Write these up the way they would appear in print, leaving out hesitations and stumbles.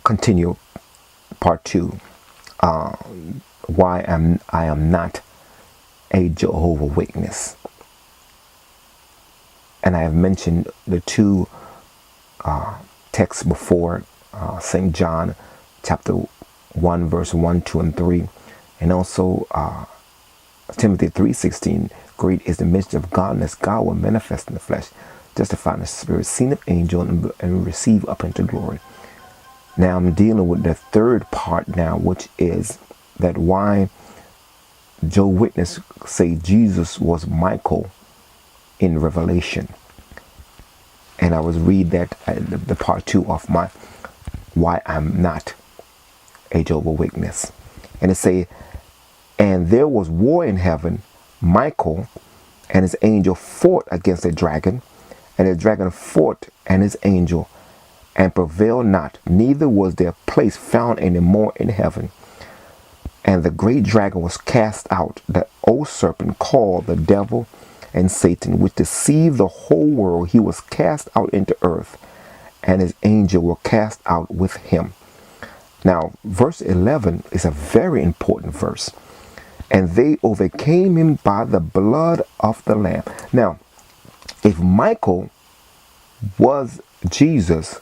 continue part 2. Why I am not a Jehovah Witness. And I have mentioned the two texts before, St. John chapter 1 verse 1, 2, and 3, and also Timothy 3:16. Great is the mystery of godliness. God will manifest in the flesh, justify in the spirit, seen of angel, and receive up into glory. Now I'm dealing with the third part now, which is that why Jehovah's Witness say Jesus was Michael in Revelation. And I was read that the part 2 of my why I'm not a Jehovah's Witness. And it say, and there was war in heaven. Michael and his angel fought against the dragon, and the dragon fought and his angel, and prevailed not, neither was their place found any more in heaven. And the great dragon was cast out, the old serpent called the devil and Satan, which deceived the whole world. He was cast out into earth, and his angel were cast out with him. Now, verse 11 is a very important verse. And they overcame him by the blood of the Lamb. Now, if Michael was Jesus,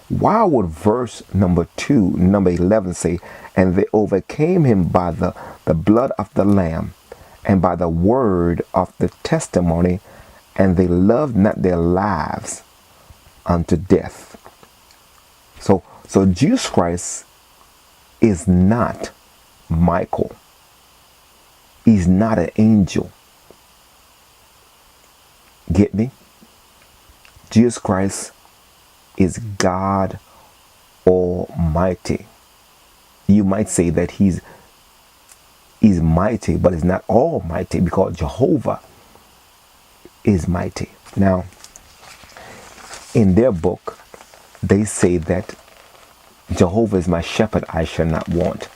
why would verse number 11 say, and they overcame him by the blood of the Lamb and by the word of the testimony, and they loved not their lives unto death. So Jesus Christ is not Michael. He's not an angel. Get me? Jesus Christ is God Almighty. You might say that he's mighty, but he's not almighty, because Jehovah is mighty. Now, in their book, they say that Jehovah is my shepherd, I shall not want.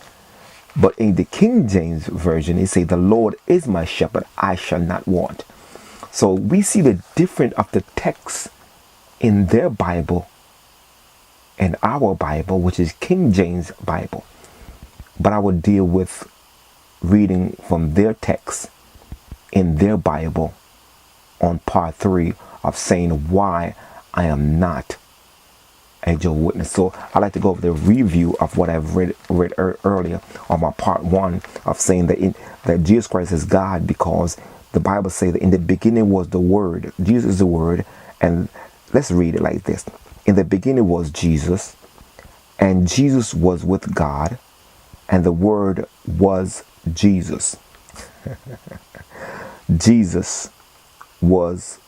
But in the King James Version, they say, the Lord is my shepherd, I shall not want. So we see the difference of the text in their Bible and our Bible, which is King James Bible. But I would deal with reading from their text in their Bible on part 3 of saying why I am not a Jehovah's Witness. So I like to go over the review of what I've read earlier on my part 1 of saying that Jesus Christ is God, because the Bible says that in the beginning was the Word. Jesus is the Word. And let's read it like this. In the beginning was Jesus, and Jesus was with God, and the Word was Jesus. Jesus was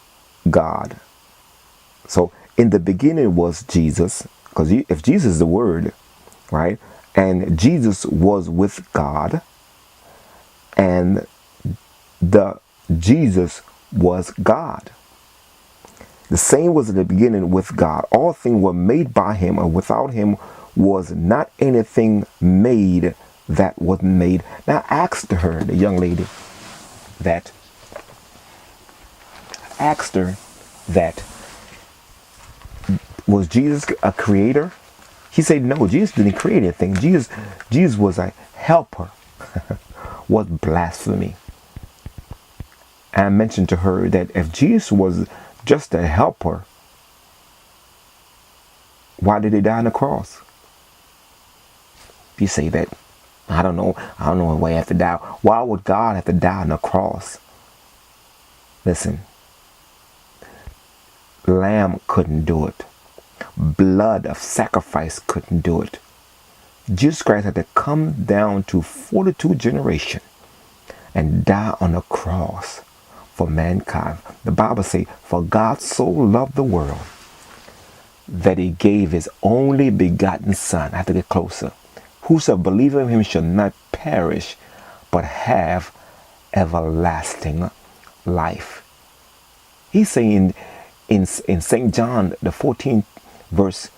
God. So in the beginning was Jesus, because if Jesus is the Word, right, and Jesus was with God, and the Jesus was God. The same was in the beginning with God. All things were made by him, and without him was not anything made that was made. Now asked her, the young lady, that was Jesus a creator? He said no, Jesus didn't create anything. Jesus was a helper. What blasphemy. And I mentioned to her that if Jesus was just a helper, why did he die on the cross? You say that, I don't know why he had to die. Why would God have to die on the cross? Listen, lamb couldn't do it. Blood of sacrifice couldn't do it. Jesus Christ had to come down to 42 generations and die on the cross for mankind. The Bible says, for God so loved the world that he gave his only begotten Son. I have to get closer. Whoso believeth in him shall not perish, but have everlasting life. He's saying in St. John, the 14th verse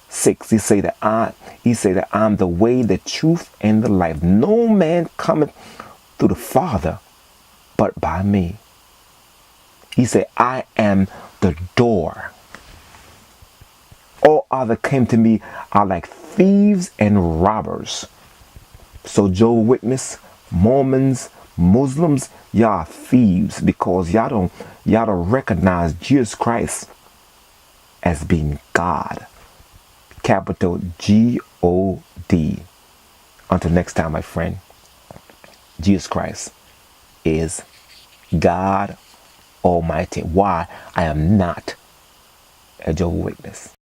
6, he say that I'm the way, the truth, and the life. No man cometh to the Father but by me. He said, I am the door. All other came to me are like thieves and robbers. So Jehovah's Witness, Mormons, Muslims, y'all thieves because y'all don't recognize Jesus Christ as being God. Capital God. Until next time, my friend, Jesus Christ is God Almighty. Why? I am not a Jehovah's Witness.